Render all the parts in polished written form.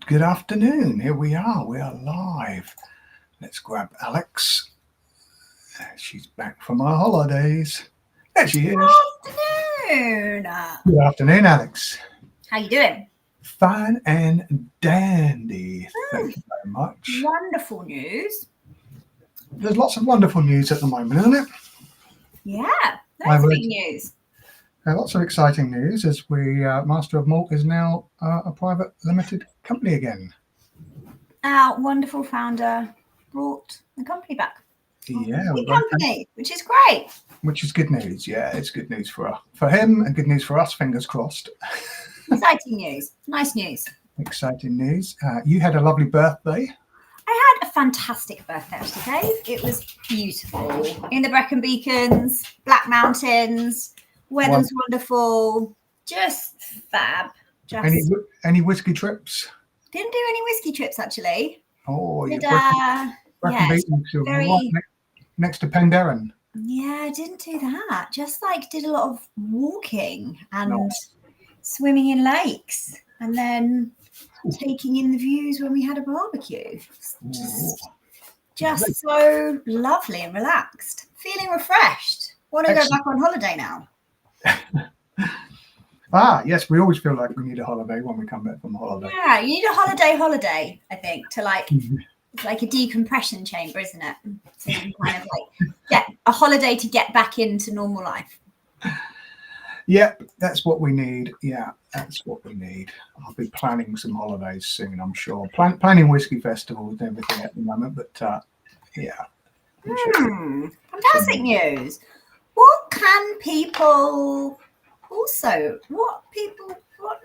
Good afternoon. Here we are. We are live. Let's grab Alex. She's back from her holidays. There she is. Good afternoon. Good afternoon, Alex. How you doing? Fine and dandy. Thank you very much. Wonderful news. There's lots of wonderful news at the moment, isn't it? Yeah, that's big news. Lots of exciting news as Master of Malt is now a private limited company again. Our wonderful founder brought the company back. Yeah, big company, which is great. Which is good news. Yeah, it's good news for him and good news for us. Fingers crossed. Exciting news. Nice news. Exciting news. You had a lovely birthday. I had a fantastic birthday, actually, Dave. It was beautiful. In the Brecon Beacons, Black Mountains. Weather's wonderful. Just fab. Any whiskey trips? Didn't do any whiskey trips, actually. Oh, Brecon Beacons, right next to Penderyn. Yeah, I didn't do that. Just did a lot of walking and swimming in lakes and then taking in the views when we had a barbecue. Just so lovely and relaxed. Feeling refreshed. Want to go back on holiday now. Yes, we always feel like we need a holiday when we come back from holiday. Yeah, you need a holiday, I think, to it's like a decompression chamber, isn't it? So you can kind of get a holiday to get back into normal life. Yep, that's what we need. Yeah, that's what we need. I'll be planning some holidays soon, I'm sure. Planning whiskey festivals and everything at the moment, but yeah. Fantastic news. What am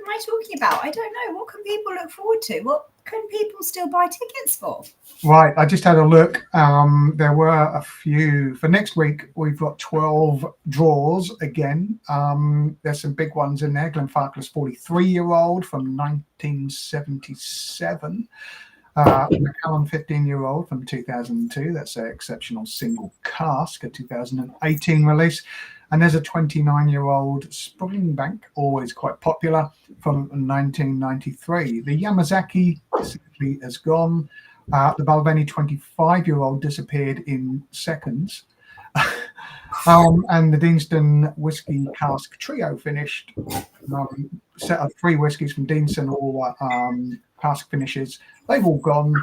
I talking about? I don't know. What can people look forward to? What can people still buy tickets for? Right, I just had a look. There were a few. For next week, we've got 12 draws again. There's some big ones in there. Glenfarclas 43-year-old from 1977. Macallan 15-year-old from 2002. That's an exceptional single cask, a 2018 release. And there's a 29-year-old Springbank, always quite popular, from 1993. The Yamazaki simply has gone. The Balvenie 25-year-old disappeared in seconds. And the Deanston Whisky Cask Trio finished. Set of 3 whiskies from Deanston, all cask finishes. They've all gone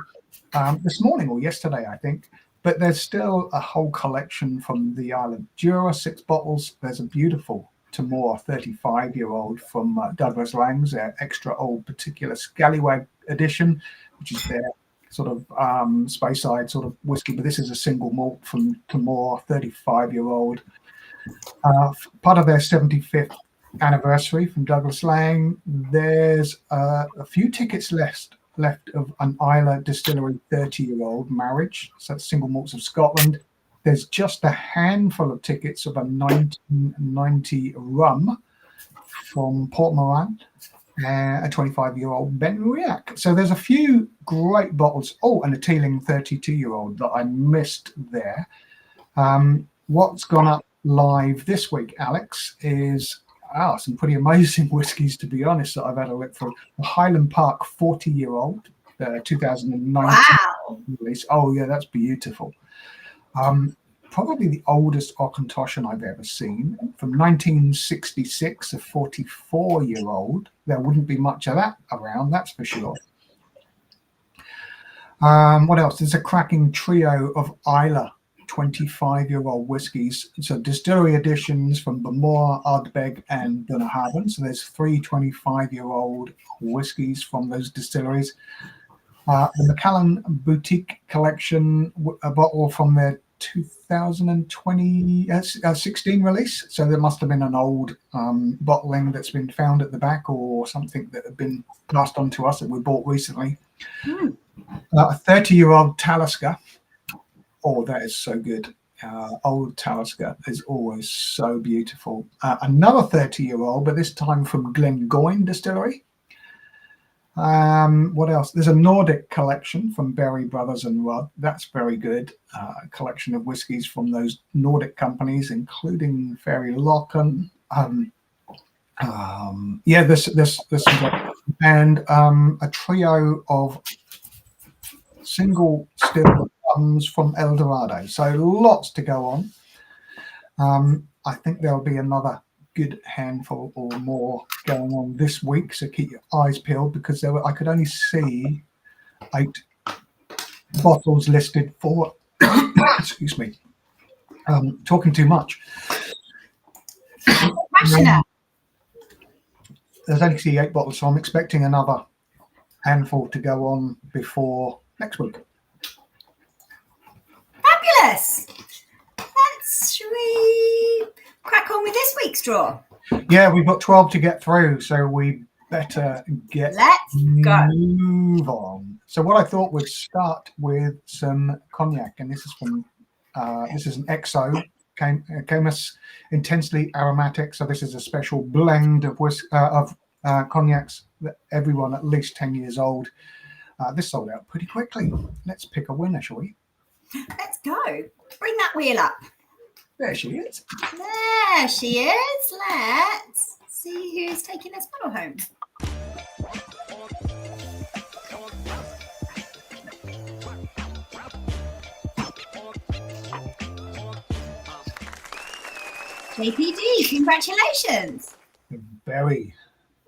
this morning or yesterday, I think. But there's still a whole collection from the Isle of Jura, 6 bottles. There's a beautiful Dalmore 35-year-old from Douglas Lang's, their extra old particular Scallywag edition, which is their sort of Speyside sort of whiskey. But this is a single malt from Dalmore, 35-year-old. Part of their 75th anniversary from Douglas Lang. There's a few tickets left of an Islay Distillery 30-year-old marriage. So that's single malts of Scotland. There's just a handful of tickets of a 1990 rum from Port Moran, a 25-year-old Benriach. So there's a few great bottles. Oh, and a Teeling 32-year-old that I missed there. What's gone up live this week, Alex, is some pretty amazing whiskies, to be honest, that I've had a look through. The Highland Park 40-year-old, 2019 release. Oh, yeah, that's beautiful. Probably the oldest Auchentoshan I've ever seen. From 1966, a 44-year-old. There wouldn't be much of that around, that's for sure. What else? There's a cracking trio of Islay 25-year-old whiskies. So distillery editions from Bowmore, Ardbeg and Dunhaven. So there's 3 25-year-old whiskies from those distilleries. The Macallan Boutique Collection, a bottle from their 2016 release. So there must have been an old bottling that's been found at the back or something that had been passed on to us that we bought recently. A 30-year-old Talisker. Oh, that is so good. Old Talisker is always so beautiful. Another 30-year-old, but this time from Glengoyne Distillery. What else? There's a Nordic collection from Berry Brothers and Rudd. That's very good. A collection of whiskies from those Nordic companies, including Fairy Locken. Yeah, this and a trio of single still runs from El Dorado. So lots to go on. I think there'll be another good handful or more going on this week. So keep your eyes peeled, because I could only see 8 bottles listed for. Excuse me. Talking too much. Passionate. There's only 8 bottles, so I'm expecting another handful to go on before next week. Fabulous. Should we crack on with this week's draw? Yeah, we've got 12 to get through, so we better move on. So what I thought would start with some cognac, and this is from this is an XO Wemyss intensely aromatic. So this is a special blend of cognacs that everyone at least 10 years old. This sold out pretty quickly. Let's pick a winner, shall we? Let's go. Bring that wheel up. There she is. There she is. Let's see who's taking this bottle home. JPD, congratulations. Very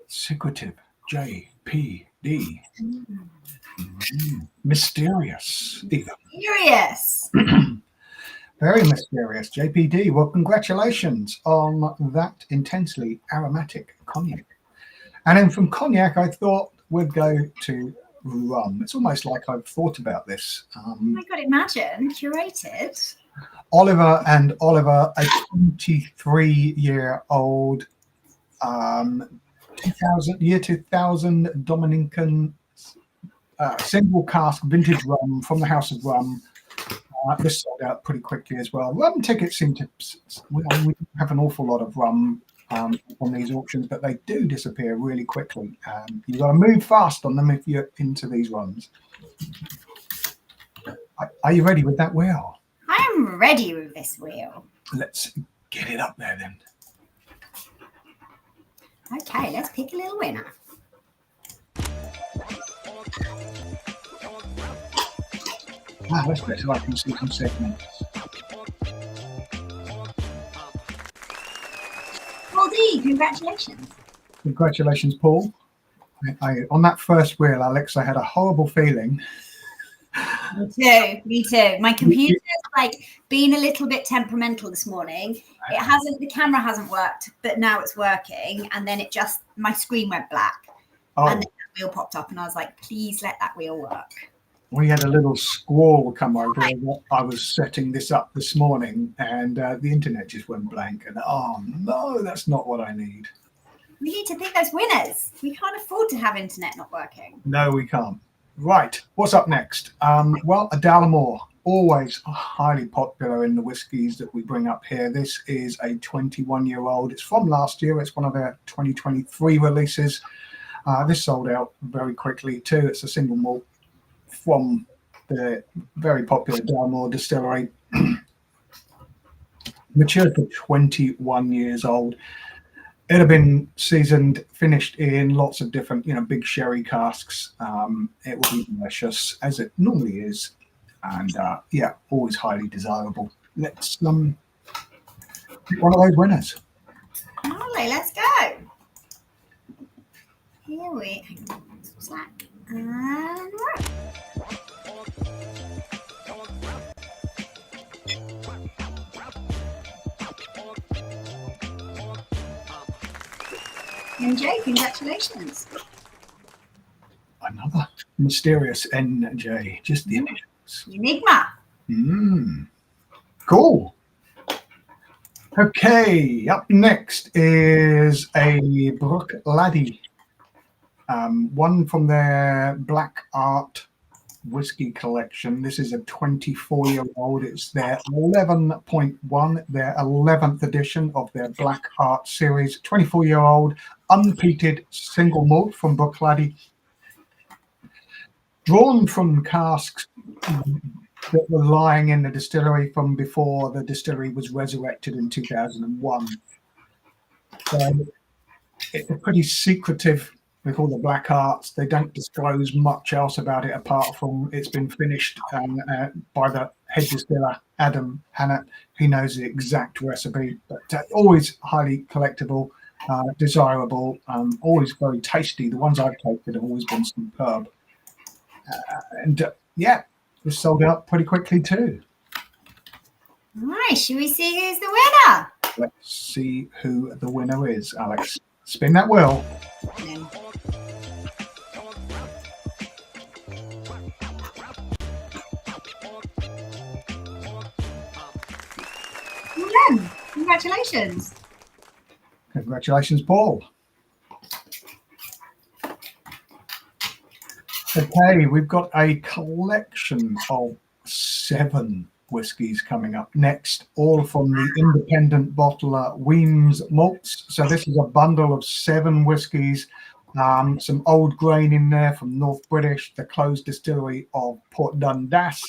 secretive JPD. Mysterious, even. Mysterious. Very mysterious, JPD. Well, congratulations on that intensely aromatic cognac. And then from cognac, I thought we'd go to rum. It's almost like I've thought about this. Oh my God, imagine, curated. Oliver and Oliver, a 23-year-old 2000 Dominican single cask vintage rum from the House of Rum. This sold out pretty quickly as well. Rum tickets seem to, we have an awful lot of rum on these auctions, but they do disappear really quickly. You've got to move fast on them if you're into these runs. Are you ready with that wheel? I am ready with this wheel. Let's get it up there then. Okay, let's pick a little winner. Let's bet so I can see some segments. Paul D, congratulations. Congratulations, Paul. On that first wheel, Alex, I had a horrible feeling. Me too. My computer's like been a little bit temperamental this morning. The camera hasn't worked, but now it's working. And then my screen went black. Oh. And then that wheel popped up and I was like, please let that wheel work. We had a little squall come over. I was setting this up this morning and the internet just went blank. And oh no, that's not what I need. We need to pick those winners. We can't afford to have internet not working. No, we can't. Right, what's up next? Well, a Dalmore, always highly popular in the whiskies that we bring up here. This is a 21-year-old. It's from last year. It's one of their 2023 releases. This sold out very quickly too. It's a single malt from the very popular Dalmore distillery. Matured for 21 years old. It had been seasoned, finished in lots of different, big sherry casks. It will be delicious, as it normally is. And always highly desirable. Let's pick one of those winners. Lovely, let's go. Here we go. Slack and right. NJ, congratulations. Another mysterious NJ, just the initials. Enigma. Cool. Okay, up next is a Bruichladdich, one from their Black Art whiskey collection. This is a 24-year-old. It's their 11.1, their 11th edition of their Black Art series. 24-year-old, unpeated single malt from Bruichladdich, drawn from casks that were lying in the distillery from before the distillery was resurrected in 2001. So it's a pretty secretive with all the black arts. They don't disclose much else about it apart from it's been finished by the head distiller, Adam Hannett. He knows the exact recipe, but always highly collectible, desirable, always very tasty. The ones I've tasted have always been superb. Yeah, this sold out pretty quickly too. Right, should we see who's the winner? Let's see who the winner is, Alex. Spin that wheel. Well, congratulations. Congratulations, Paul. Okay, we've got a collection of 7 whiskies coming up next, all from the independent bottler Wemyss malts. So this is a bundle of 7 whiskies, some old grain in there from North British, the closed distillery of Port Dundas,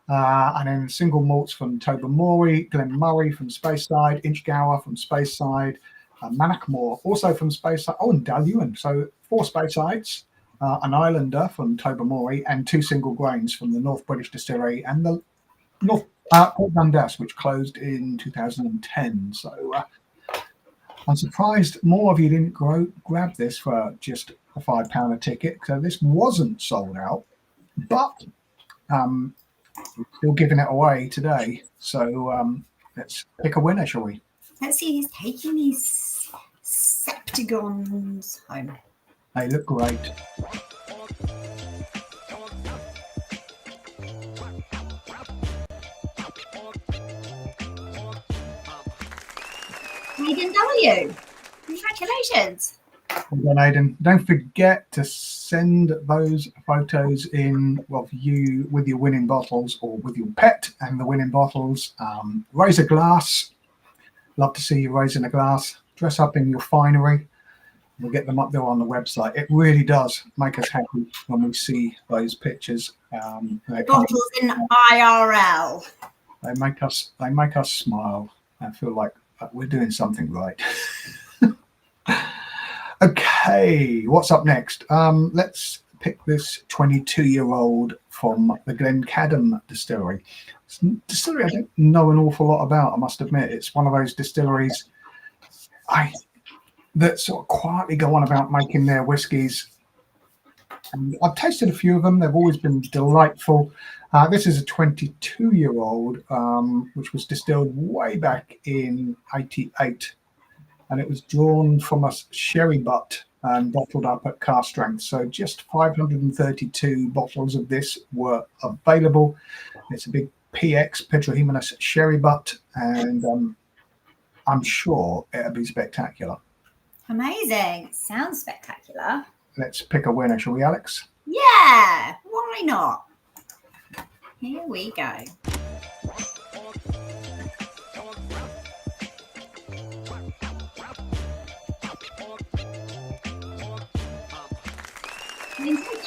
and then single malts from Tobermory, Glen Murray from Speyside, Inchgower from Speyside, Manachmore also from Speyside, and Dalmore. So 4 Speysides, an Islander from Tobermory, and 2 single grains from the North British distillery and the North Port Dundas, which closed in 2010. So I'm surprised more of you didn't grab this for just a £5 a ticket. So this wasn't sold out, but we're still giving it away today. So let's pick a winner, shall we? Let's see who's taking these septigons home. They look great. Aidan W. Congratulations. Well done, Aidan. Don't forget to send those photos in of you with your winning bottles or with your pet and the winning bottles. Raise a glass. Love to see you raising a glass. Dress up in your finery. We'll get them up there on the website. It really does make us happy when we see those pictures. Bottles in IRL. They make us smile and feel like we're doing something right. Okay, what's up next? Let's pick this 22-year-old from the Glencadam distillery. It's a distillery I don't know an awful lot about, I must admit. It's one of those distilleries that sort of quietly go on about making their whiskies. And I've tasted a few of them. They've always been delightful. This is a 22-year-old, which was distilled way back in 88. And it was drawn from a sherry butt and bottled up at cask strength. So just 532 bottles of this were available. It's a big PX, Petrojimenez sherry butt, and I'm sure it'll be spectacular. Amazing. Sounds spectacular. Let's pick a winner, shall we, Alex? Yeah, why not? Here we go.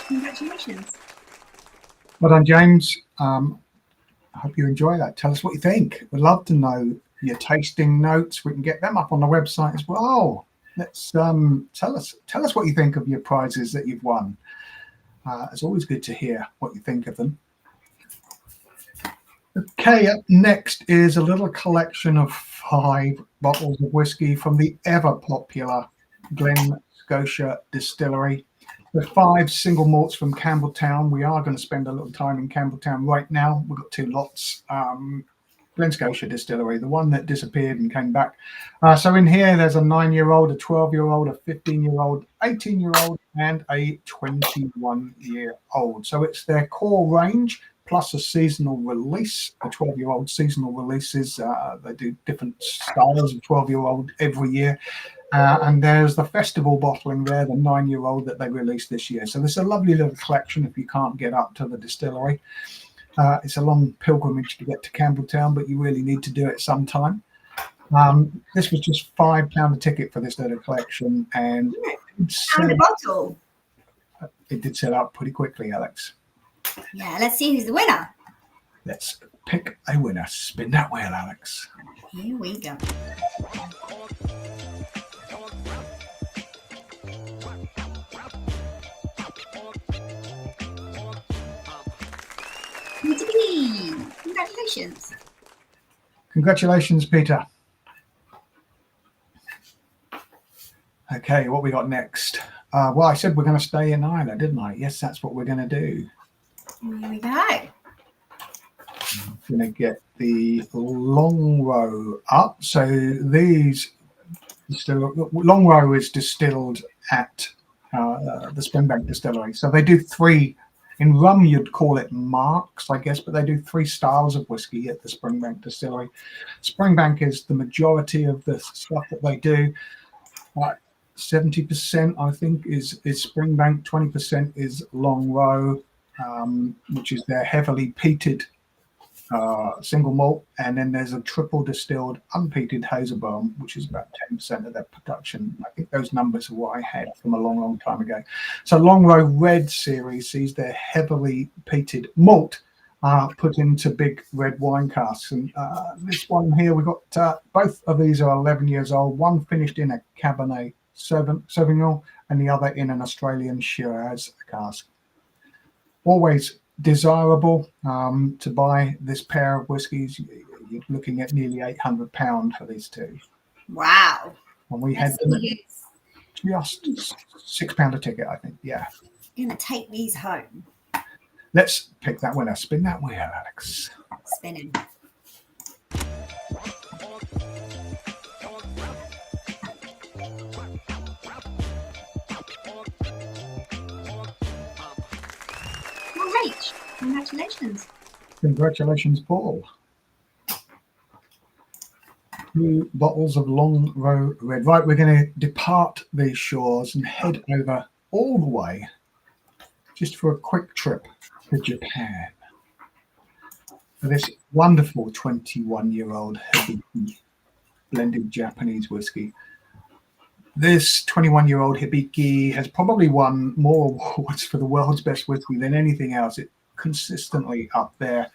Congratulations. Well done, James. I hope you enjoy that. Tell us what you think. We'd love to know your tasting notes. We can get them up on the website as well. Let's tell us what you think of your prizes that you've won. It's always good to hear what you think of them. Okay, up next is a little collection of 5 bottles of whiskey from the ever popular Glen Scotia distillery. The 5 single malts from Campbelltown. We are going to spend a little time in Campbelltown right now. We've got 2 lots. Glen Scotia distillery, the one that disappeared and came back. So in here, there's a 9-year-old, a 12-year-old, a 15-year-old, 18-year-old, and a 21-year-old. So it's their core range plus a seasonal release. The 12-year-old seasonal releases, they do different styles of 12-year-old every year. And there's the festival bottling there, the 9-year-old that they released this year. So there's a lovely little collection if you can't get up to the distillery. It's a long pilgrimage to get to Campbelltown, but you really need to do it sometime. This was just £5 a ticket for this little collection, and it did sell out pretty quickly, Alex. Yeah, let's see who's the winner. Let's pick a winner. Spin that wheel, Alex. Here we go. going to be. Congratulations. Congratulations, Peter. Okay, what we got next? Well, I said we're going to stay in Ireland, didn't I? Yes, that's what we're going to do. Here we go. I'm going to get the Longrow up. So these Longrow is distilled at the Springbank distillery. So they do 3. In rum, you'd call it marks, I guess, but they do 3 styles of whiskey at the Springbank distillery. Springbank is the majority of the stuff that they do. 70%, I think, is Springbank. 20% is Longrow, which is their heavily peated single malt, and then there's a triple distilled unpeated Hazelbourne, which is about 10% of their production. I think those numbers are what I had from a long time ago. So Longrow Red series sees their heavily peated malt put into big red wine casks, and this one here, we've got both of these are 11 years old, one finished in a Cabernet Sauvignon and the other in an Australian Shiraz cask. Always desirable to buy this pair of whiskies. You're looking at nearly £800 for these 2. Wow. And we had them just £6 a ticket, I think. Yeah. You're going to take these home. Let's pick that winner. Spin that wheel, Alex. Spinning. Great. Congratulations. Congratulations, Paul. 2 bottles of Longrow Red. Right, we're going to depart these shores and head over all the way just for a quick trip to Japan for this wonderful 21-year-old Hibiki blended Japanese whiskey. This 21-year-old Hibiki has probably won more awards for the world's best whiskey than anything else. It's consistently up there,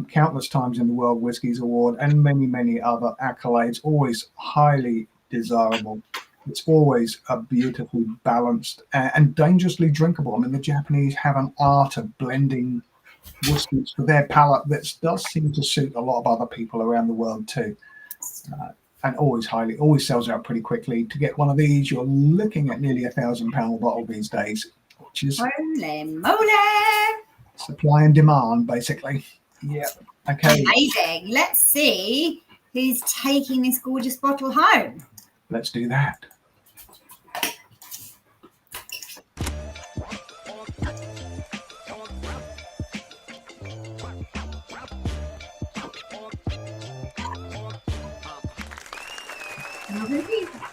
countless times in the World Whiskies Award and many other accolades, always highly desirable. It's always a beautifully balanced and dangerously drinkable. I mean, the Japanese have an art of blending whiskies for their palate that does seem to suit a lot of other people around the world too. And always sells out pretty quickly. To get one of these, you're looking at nearly £1,000 bottle these days, which is holy moly! Supply and demand, basically. Yeah. Okay. Amazing. Let's see who's taking this gorgeous bottle home. Let's do that.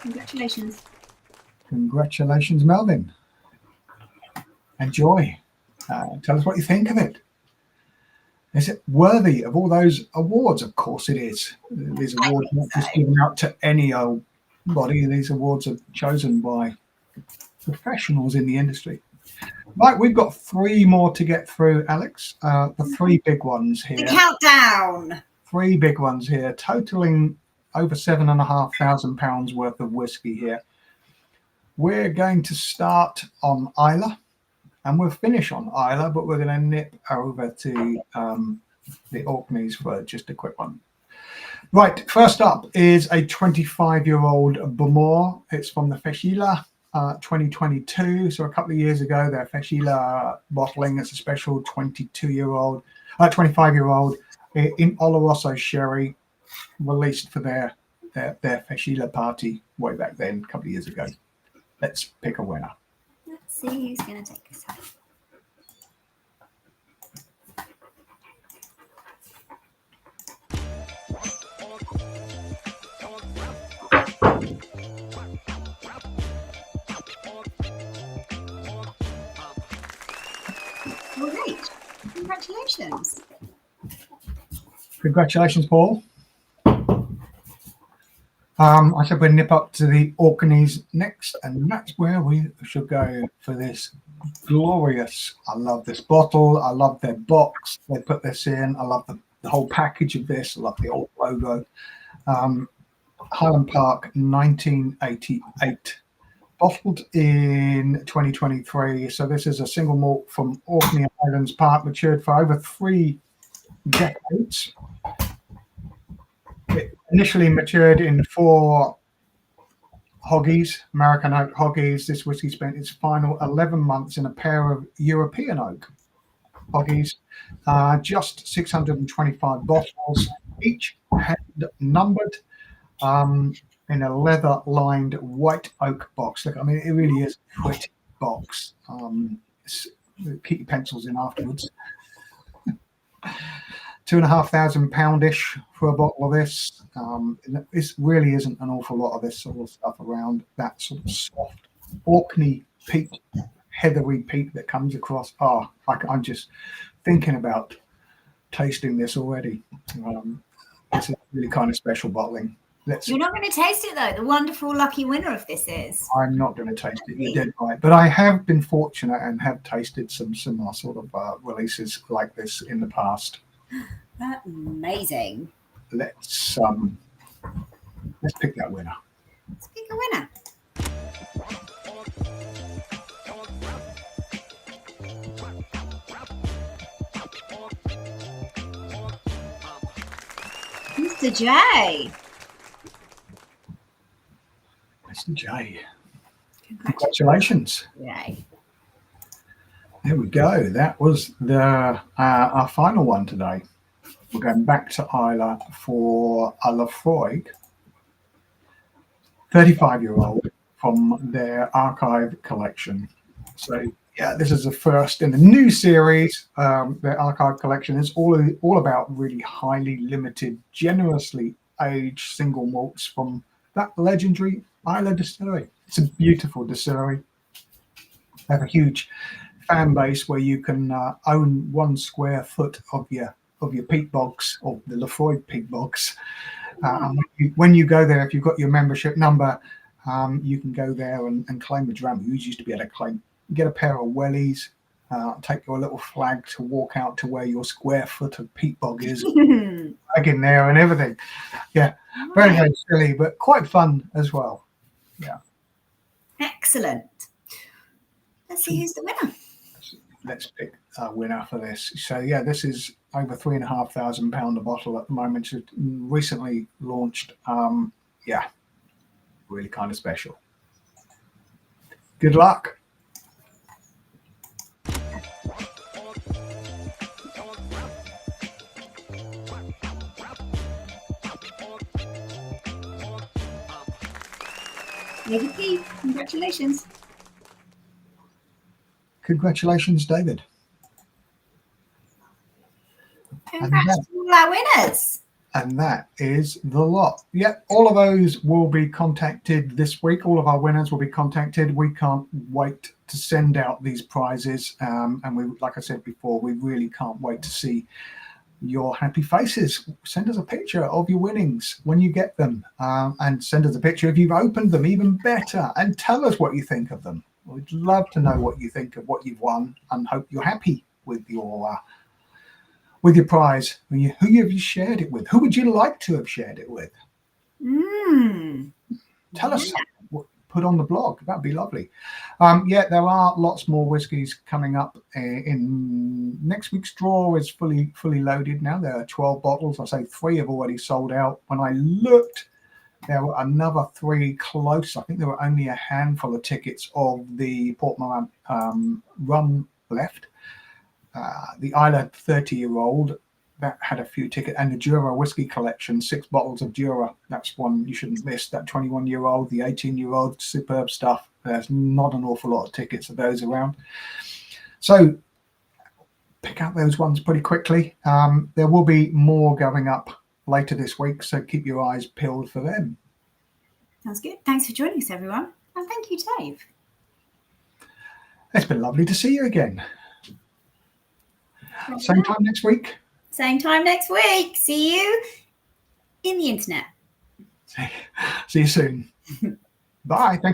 Congratulations. Congratulations, Melvin. Enjoy. Tell us what you think of it. Is it worthy of all those awards? Of course it is. These awards are not just given out to any old body. These awards are chosen by professionals in the industry. Right, we've got 3 more to get through, Alex. The 3 big ones here. The countdown. 3 big ones here, totaling over £7,500 worth of whiskey here. We're going to start on Islay, and we'll finish on Islay, but we're going to nip over to the Orkneys for just a quick one. Right, first up is a 25-year-old Bowmore. It's from the Feshila 2022. So a couple of years ago, their Feshila bottling. It's a special 25-year-old in Oloroso sherry, released for their Feshila party way back then, a couple of years ago. Let's pick a winner. Let's see who's going to take this home. Great. Congratulations. Congratulations, Paul. I said we'd nip up to the Orkneys next, and that's where we should go for this glorious. I love this bottle. I love their box. They put this in. I love the whole package of this. I love the old logo. Highland Park 1988 bottled in 2023. So this is a single malt from Orkney Highland Park, matured for over 3 decades. It initially matured in 4 hoggies, American oak hoggies. This whiskey spent its final 11 months in a pair of European oak hoggies. Just 625 bottles, each hand numbered, in a leather-lined white oak box. Look, I mean, it really is a pretty box. Keep your pencils in afterwards. £2,500 for a bottle of this. This really isn't an awful lot of this sort of stuff around. That sort of soft Orkney peat, heathery peat that comes across. I'm just thinking about tasting this already. It's a really kind of special bottling. You're not going to taste it though. The wonderful lucky winner of this is. I'm not going to taste it. You're dead right. But I have been fortunate and have tasted some similar sort of releases like this in the past. Amazing. Let's pick that winner. Let's pick a winner. Mr. J. Mr. J. Congratulations. Yay. There we go. That was our final one today. We're going back to Isla for a Laphroaig, 35-year-old from their archive collection. So yeah, this is the first in the new series. Their archive collection is all about really highly limited, generously aged single malts from that legendary Isla distillery. It's a beautiful distillery. They have a huge fan base where you can own 1 square foot of your peat bogs, or the Laphroaig peat bogs. When you go there, if you've got your membership number, you can go there and claim a dram. You used to be able to claim. Get a pair of wellies, take your little flag to walk out to where your square foot of peat bog is, flag in there and everything. Yeah, very, very silly, but quite fun as well. Yeah. Excellent. Let's see who's the winner. Let's pick a winner for this. So yeah, this is over £3,500 a bottle at the moment. It's recently launched. Yeah, really kind of special. Good luck. Hibiki, congratulations. Congratulations, David. Congrats to all our winners. And that is the lot. Yep, all of those will be contacted this week. All of our winners will be contacted. We can't wait to send out these prizes. And we, like I said before, we really can't wait to see your happy faces. Send us a picture of your winnings when you get them, and send us a picture if you've opened them, even better, and tell us what you think of them. We'd love to know what you think of what you've won, and hope you're happy with your prize. Who have you shared it with? Who would you like to have shared it with? Tell us. Put on the blog. That'd be lovely. Yeah, there are lots more whiskies coming up. In next week's draw is fully loaded now. There are 12 bottles. I say 3 have already sold out. When I looked, there were another 3 close. I think there were only a handful of tickets of the Portmore rum left. The Isla 30-year-old, that had a few tickets, and the Jura whiskey collection, 6 bottles of Jura. That's one you shouldn't miss. That 21-year-old, the 18-year-old, superb stuff. There's not an awful lot of tickets of those around. So pick out those ones pretty quickly. There will be more going up later this week, so keep your eyes peeled for them. Sounds good. Thanks for joining us, everyone. And thank you, Dave. It's been lovely to see you again. Same time next week. Same time next week. See you in the internet. See you soon. Bye. Thank